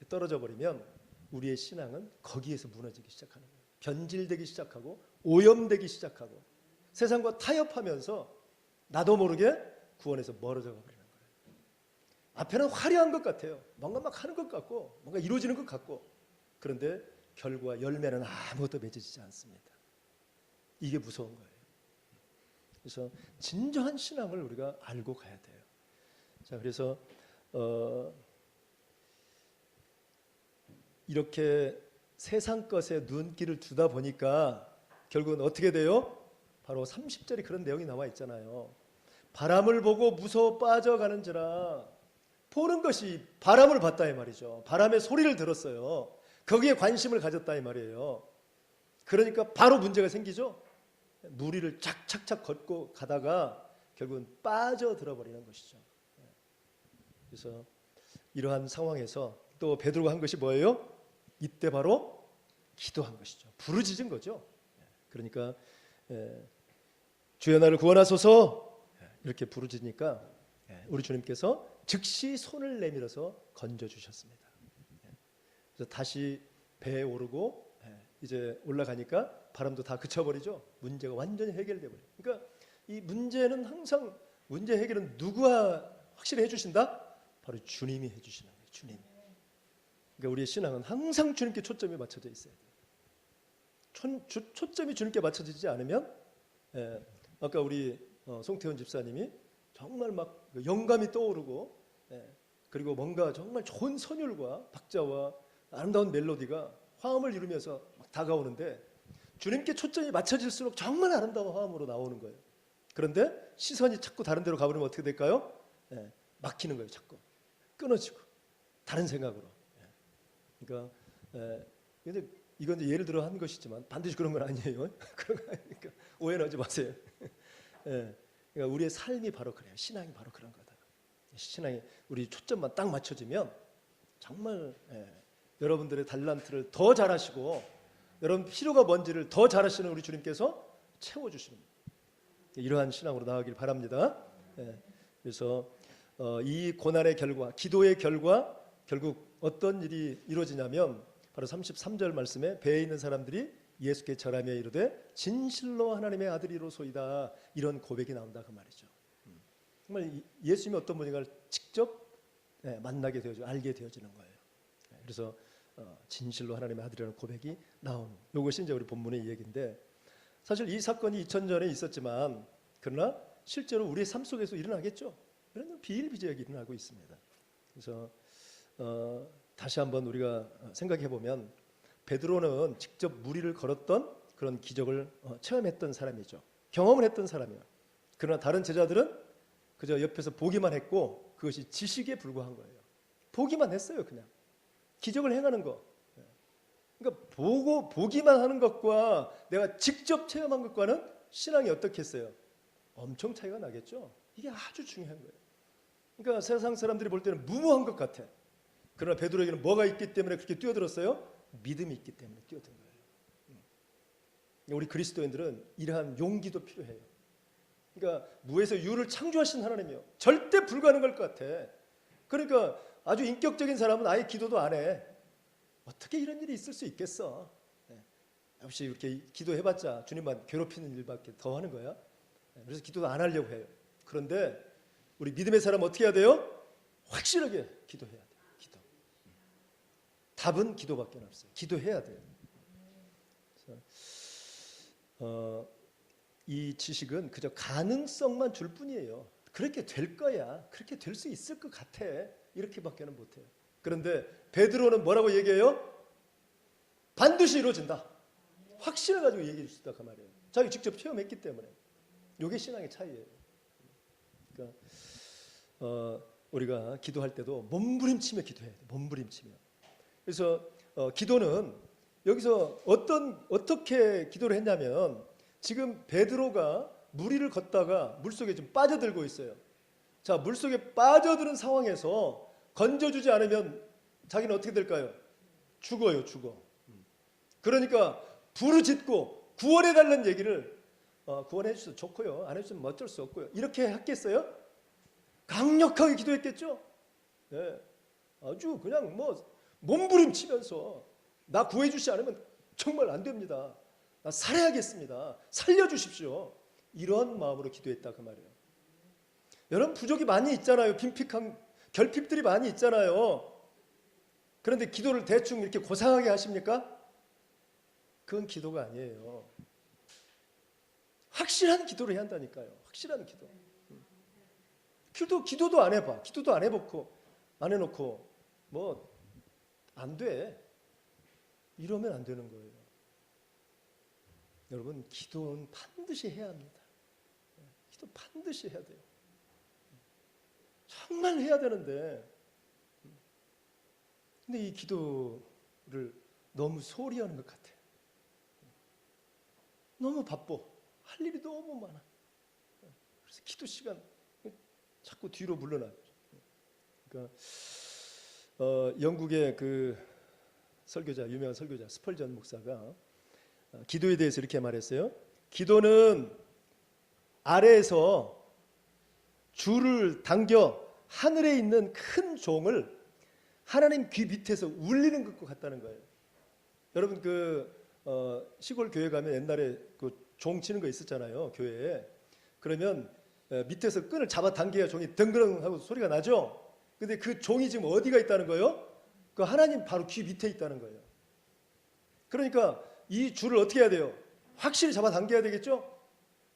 떨어져 버리면 우리의 신앙은 거기에서 무너지기 시작하는 거예요. 변질되기 시작하고 오염되기 시작하고 세상과 타협하면서 나도 모르게 구원에서 멀어져 버리는 거예요. 앞에는 화려한 것 같아요. 뭔가 막 하는 것 같고 뭔가 이루어지는 것 같고 그런데 결과 열매는 아무것도 맺어지지 않습니다. 이게 무서운 거예요. 그래서 진정한 신앙을 우리가 알고 가야 돼요. 자, 그래서 이렇게 세상 것에 눈길을 두다 보니까 결국은 어떻게 돼요? 바로 30절에 그런 내용이 나와 있잖아요. 바람을 보고 무서워 빠져가는지라. 보는 것이 바람을 봤다 이 말이죠. 바람의 소리를 들었어요. 거기에 관심을 가졌다 이 말이에요. 그러니까 바로 문제가 생기죠. 무리를 착착착 걷고 가다가 결국은 빠져들어 버리는 것이죠. 그래서 이러한 상황에서 또 베드로가 한 것이 뭐예요? 이때 바로 기도한 것이죠. 부르짖은 거죠. 그러니까 주여 나를 구원하소서 이렇게 부르짖으니까 우리 주님께서 즉시 손을 내밀어서 건져주셨습니다. 그래서 다시 배에 오르고 이제 올라가니까 바람도 다 그쳐버리죠. 문제가 완전히 해결돼 버려요. 그러니까 이 문제는 항상 문제 해결은 누가 확실히 해주신다? 바로 주님이 해주시는 거예요. 주님. 그러니까 우리의 신앙은 항상 주님께 초점이 맞춰져 있어야 돼요. 초점이 주님께 맞춰지지 않으면 아까 우리 송태훈 집사님이 정말 막 영감이 떠오르고 그리고 뭔가 정말 좋은 선율과 박자와 아름다운 멜로디가 화음을 이루면서 막 다가오는데 주님께 초점이 맞춰질수록 정말 아름다운 화음으로 나오는 거예요. 그런데 시선이 자꾸 다른 데로 가버리면 어떻게 될까요? 막히는 거예요. 자꾸 끊어지고 다른 생각으로. 그러니까 근데 이건 이제 예를 들어 한 것이지만 반드시 그런 건 아니에요. 그런 거 아니니까 오해는 하지 마세요. 그러니까 우리의 삶이 바로 그래요. 신앙이 바로 그런 거다. 신앙이 우리 초점만 딱 맞춰지면 정말 여러분들의 달란트를 더 잘하시고 여러분 필요가 뭔지를 더 잘하시는 우리 주님께서 채워주시는 이러한 신앙으로 나아가길 바랍니다. 그래서 이 고난의 결과, 기도의 결과 결국 어떤 일이 이루어지냐면 바로 33절 말씀에 배에 있는 사람들이 예수께 절하며 이르되 진실로 하나님의 아들이로소이다 이런 고백이 나온다 그 말이죠. 정말 예수님이 어떤 분인가를 직접 만나게 되어지고 알게 되어지는 거예요. 그래서 진실로 하나님의 아들이라는 고백이 나오는 이것이 이제 우리 본문의 얘기인데 사실 이 사건이 2000년에 있었지만 그러나 실제로 우리의 삶 속에서 일어나겠죠. 그런 비일비재하게 일어나고 있습니다. 그래서 다시 한번 우리가 생각해 보면 베드로는 직접 무리를 걸었던 그런 기적을 체험했던 사람이죠. 경험을 했던 사람이에요. 그러나 다른 제자들은 그저 옆에서 보기만 했고 그것이 지식에 불과한 거예요. 보기만 했어요. 그냥 기적을 행하는 거. 그러니까 보기만 하는 것과 내가 직접 체험한 것과는 신앙이 어떻겠어요? 엄청 차이가 나겠죠. 이게 아주 중요한 거예요. 그러니까 세상 사람들이 볼 때는 무모한 것 같아. 그러나 베드로에게는 뭐가 있기 때문에 그렇게 뛰어들었어요? 믿음이 있기 때문에 뛰어든 거예요. 우리 그리스도인들은 이러한 용기도 필요해요. 그러니까 무에서 유를 창조하신 하나님이요. 절대 불가능할 것 같아. 그러니까 아주 인격적인 사람은 아예 기도도 안 해. 어떻게 이런 일이 있을 수 있겠어? 역시 이렇게 기도해봤자 주님만 괴롭히는 일밖에 더 하는 거야. 그래서 기도도 안 하려고 해요. 그런데 우리 믿음의 사람 어떻게 해야 돼요? 확실하게 기도해야 돼요. 기도. 답은 기도밖에 없어요. 기도해야 돼요. 그래서, 이 지식은 그저 가능성만 줄 뿐이에요. 그렇게 될 거야. 그렇게 될 수 있을 것 같아. 이렇게밖에는 못해요. 그런데 베드로는 뭐라고 얘기해요? 반드시 이루어진다. 확신을 가지고 얘기해 주시다 그 말이에요. 자기 직접 체험했기 때문에. 이게 신앙의 차이예요. 그러니까 우리가 기도할 때도 몸부림치며 기도해야 돼요. 몸부림치며. 그래서 기도는 여기서 어떻게 기도를 했냐면 지금 베드로가 무리를 걷다가 물속에 좀 빠져들고 있어요. 자, 물속에 빠져드는 상황에서 건져주지 않으면 자기는 어떻게 될까요? 죽어요, 죽어. 그러니까 부르짖고 구원해달라는 얘기를 구원해 주셔도 좋고요. 안 해주시면 어쩔 수 없고요. 이렇게 했겠어요? 강력하게 기도했겠죠? 네. 아주 그냥 뭐 몸부림치면서 나 구해주지 않으면 정말 안 됩니다. 나 살아야겠습니다. 살려주십시오. 이런 마음으로 기도했다 그 말이에요. 여러분 부족이 많이 있잖아요. 빈핍한 결핍들이 많이 있잖아요. 그런데 기도를 대충 이렇게 고상하게 하십니까? 그건 기도가 아니에요. 확실한 기도를 해야 한다니까요. 확실한 기도. 기도도 안 해봐. 기도도 안 해놓고 뭐 안 돼. 이러면 안 되는 거예요. 여러분, 기도는 반드시 해야 합니다. 기도 반드시 해야 돼요. 정말 해야 되는데, 근데 이 기도를 너무 소홀히 하는 것 같아요. 너무 바빠. 할 일이 너무 많아. 그래서 기도 시간 자꾸 뒤로 물러나요. 그러니까 영국의 그 설교자, 유명한 설교자 스펄전 목사가 기도에 대해서 이렇게 말했어요. 기도는 아래에서 줄을 당겨 하늘에 있는 큰 종을 하나님 귀 밑에서 울리는 것과 같다는 거예요. 여러분 시골 교회 가면 옛날에 그 종 치는 거 있었잖아요, 교회에. 그러면 밑에서 끈을 잡아 당겨야 종이 덩그렁 하고 소리가 나죠. 근데 그 종이 지금 어디가 있다는 거예요? 그 하나님 바로 귀 밑에 있다는 거예요. 그러니까 이 줄을 어떻게 해야 돼요? 확실히 잡아 당겨야 되겠죠?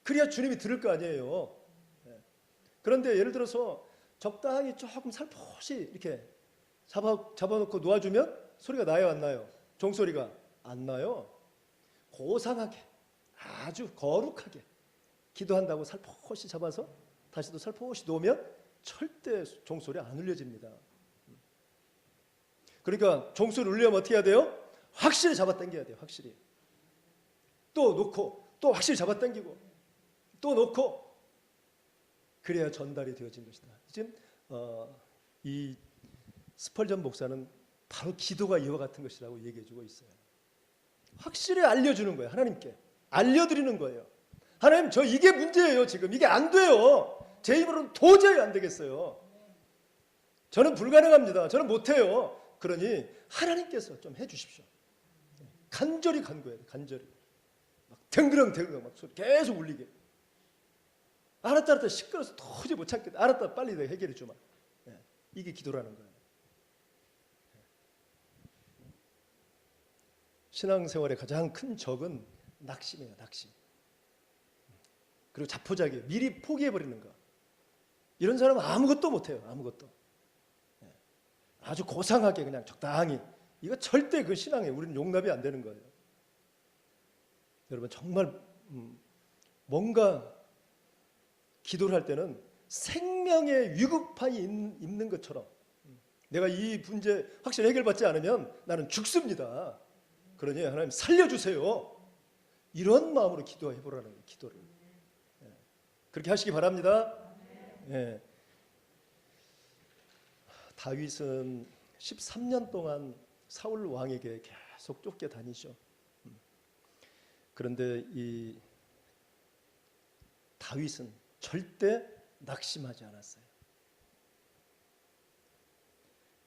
그래야 주님이 들을 거 아니에요. 그런데 예를 들어서 적당히 조금 살포시 이렇게 잡아놓고 놓아주면 소리가 나요, 안 나요? 종소리가 안 나요. 고상하게, 아주 거룩하게 기도한다고 살포시 잡아서 다시 또 살포시 놓으면 절대 종소리 안 울려집니다. 그러니까 종소리 울리려면 어떻게 해야 돼요? 확실히 잡아당겨야 돼요. 확실히. 또 놓고 또 확실히 잡아당기고 또 놓고, 그래야 전달이 되어진 것이다. 지금 이 스펄전 목사는 바로 기도가 이와 같은 것이라고 얘기해주고 있어요. 확실히 알려주는 거예요. 하나님께 알려드리는 거예요. 하나님, 저 이게 문제예요. 지금 이게 안 돼요. 제 힘으로는 도저히 안 되겠어요. 저는 불가능합니다. 저는 못해요. 그러니 하나님께서 좀 해주십시오. 간절히 간구해야 돼요. 간절히 막 덩그렁 막 소리 계속 울리게. 알았다 시끄러워서 도저히 못 참겠다. 알았다, 빨리 내가 해결해 주마. 이게 기도라는 거예요. 신앙생활의 가장 큰 적은 낙심이에요. 낙심. 그리고 자포자기, 미리 포기해버리는 거. 이런 사람은 아무것도 못해요. 아무것도. 아주 고상하게 그냥 적당히. 이거 절대 그 신앙에 우리는 용납이 안 되는 거예요. 여러분, 정말 뭔가 기도를 할 때는 생명의 위급함이 있는 것처럼, 내가 이 문제 확실히 해결받지 않으면 나는 죽습니다. 그러니 하나님 살려주세요. 이런 마음으로 기도해 보라는 거예요. 기도를. 그렇게 하시기 바랍니다. 예. 다윗은 13년 동안 사울 왕에게 계속 쫓겨다니죠. 그런데 이 다윗은 절대 낙심하지 않았어요.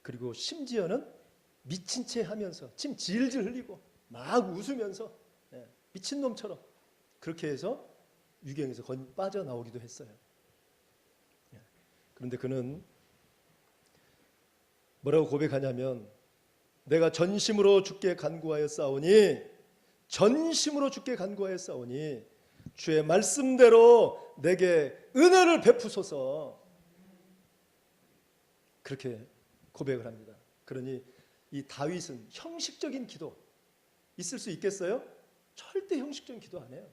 그리고 심지어는 미친 채 하면서 침 질질 흘리고 막 웃으면서 미친놈처럼 그렇게 해서 유경에서 빠져나오기도 했어요. 그런데 그는 뭐라고 고백하냐면, 내가 전심으로 주께 간구하여 싸우니, 전심으로 주께 간구하여 싸우니 주의 말씀대로 내게 은혜를 베푸소서. 그렇게 고백을 합니다. 그러니 이 다윗은 형식적인 기도 있을 수 있겠어요? 절대 형식적인 기도 안 해요.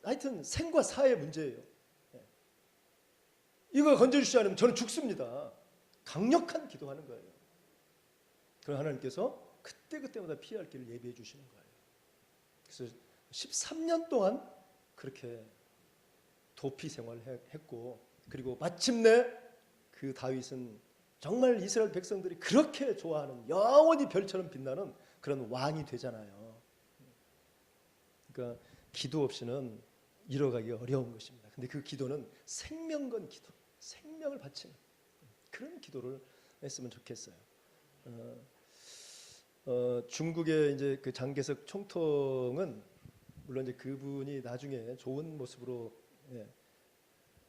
하여튼 생과 사의 문제예요. 이거 건져주시지 않으면 저는 죽습니다. 강력한 기도하는 거예요. 그럼 하나님께서 그때그때마다 피할 길을 예비해 주시는 거예요. 그래서 13년 동안 그렇게 도피 생활을 했고, 그리고 마침내 그 다윗은 정말 이스라엘 백성들이 그렇게 좋아하는, 영원히 별처럼 빛나는 그런 왕이 되잖아요. 그러니까 기도 없이는 이뤄가기가 어려운 것입니다. 근데 그 기도는 생명 건 기도, 생명을 바치는 그런 기도를 했으면 좋겠어요. 중국의 이제 그 장개석 총통은 물론 이제 그분이 나중에 좋은 모습으로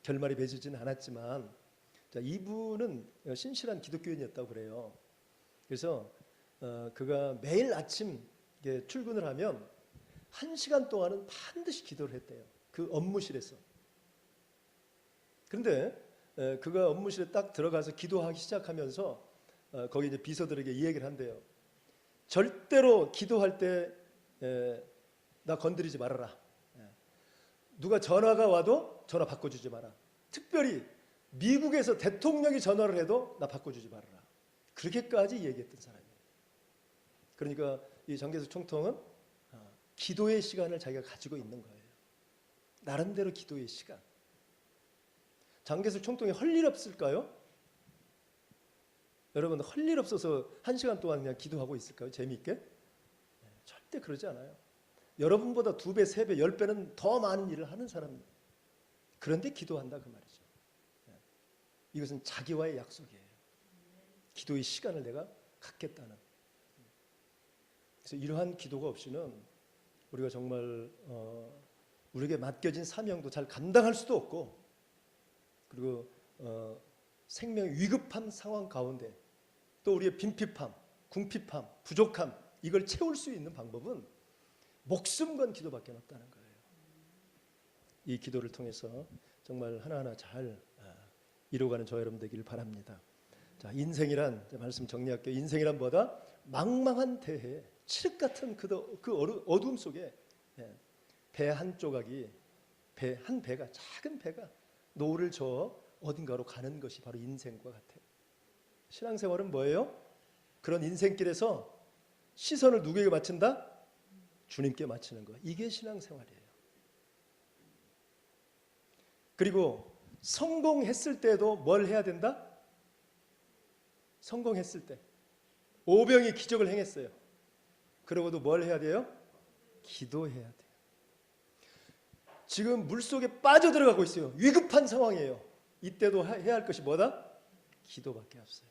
결말이 맺어지는 않았지만, 자, 이분은 신실한 기독교인이었다고 그래요. 그래서 그가 매일 아침 출근을 하면 1시간 동안은 반드시 기도를 했대요. 그 업무실에서. 그런데 그가 업무실에 딱 들어가서 기도하기 시작하면서 거기 이제 비서들에게 이 얘기를 한대요. 절대로 기도할 때 나 건드리지 말아라. 누가 전화가 와도 전화 바꿔주지 마라. 특별히 미국에서 대통령이 전화를 해도 나 바꿔주지 말아라. 그렇게까지 얘기했던 사람이에요. 그러니까 이 장개석 총통은 기도의 시간을 자기가 가지고 있는 거예요. 나름대로 기도의 시간. 장개석 총통이 할 일 없을까요? 여러분, 할 일 없어서 1시간 동안 그냥 기도하고 있을까요? 재미있게? 절대 그러지 않아요. 여러분보다 2배, 3배, 10배는 더 많은 일을 하는 사람입니다. 그런데 기도한다 그 말이죠. 이것은 자기와의 약속이에요. 기도의 시간을 내가 갖겠다는. 그래서 이러한 기도가 없이는 우리가 정말 우리에게 맡겨진 사명도 잘 감당할 수도 없고, 그리고 생명의 위급한 상황 가운데 또 우리의 빈핍함, 궁핍함, 부족함, 이걸 채울 수 있는 방법은 목숨 건 기도밖에 없다는 거예요. 이 기도를 통해서 정말 하나하나 잘 이루어가는 저와 여러분 되기를 바랍니다. 자, 인생이란, 말씀 정리할게요. 인생이란 뭐다? 망망한 대해, 칠흑 같은 그 어두움 속에 배 한 조각이, 한 배가, 작은 배가 노를 저어 어딘가로 가는 것이 바로 인생과 같아요. 신앙생활은 뭐예요? 그런 인생길에서 시선을 누구에게 맞춘다? 주님께 맞추는 거. 이게 신앙생활이에요. 그리고 성공했을 때도 뭘 해야 된다? 성공했을 때 오병이 기적을 행했어요. 그러고도 뭘 해야 돼요? 기도해야 돼요. 지금 물속에 빠져들어가고 있어요. 위급한 상황이에요. 이때도 해야 할 것이 뭐다? 기도밖에 없어요.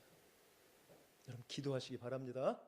여러분, 기도하시기 바랍니다.